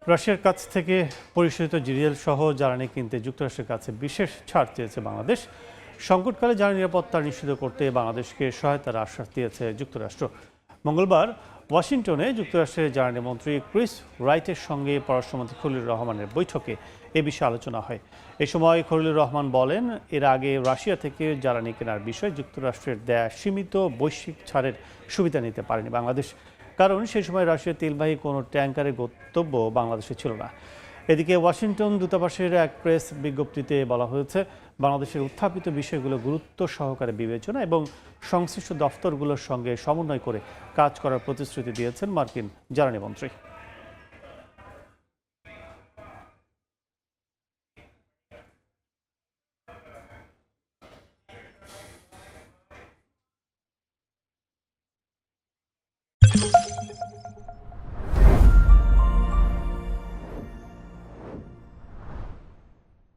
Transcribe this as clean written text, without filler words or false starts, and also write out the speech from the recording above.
রাশিয়ার কাছ থেকে পরিশোধিত জিডিএল সহ জ্বালানি কিনতে যুক্তরাষ্ট্রের কাছে বিশেষ ছাড় চেয়েছে বাংলাদেশ। সংকটকালে জ্বালানি নিরাপত্তা নিশ্চিত করতে বাংলাদেশকে সহায়তার আশ্বাস দিয়েছে যুক্তরাষ্ট্র। মঙ্গলবার ওয়াশিংটনে যুক্তরাষ্ট্রের জ্বালানি মন্ত্রী ক্রিস রাইটের সঙ্গে পররাষ্ট্রমন্ত্রী খলিলুর রহমানের বৈঠকে এ বিষয়ে আলোচনা হয়। এ সময় খলিলুর রহমান বলেন, এর আগে রাশিয়া থেকে জ্বালানি কেনার বিষয়ে যুক্তরাষ্ট্রের দেয়া সীমিত বৈশ্বিক ছাড়ের সুবিধা নিতে পারেনি বাংলাদেশ, কারণ সেই সময় রাশিয়ার তেলবাহী কোনো ট্যাঙ্কারের গন্তব্য বাংলাদেশে ছিল না। এদিকে ওয়াশিংটন দূতাবাসের এক প্রেস বিজ্ঞপ্তিতে বলা হয়েছে, বাংলাদেশের উত্থাপিত বিষয়গুলো গুরুত্ব সহকারে বিবেচনা এবং সংশ্লিষ্ট দফতরগুলোর সঙ্গে সমন্বয় করে কাজ করার প্রতিশ্রুতি দিয়েছেন মার্কিন জ্বালানি মন্ত্রী।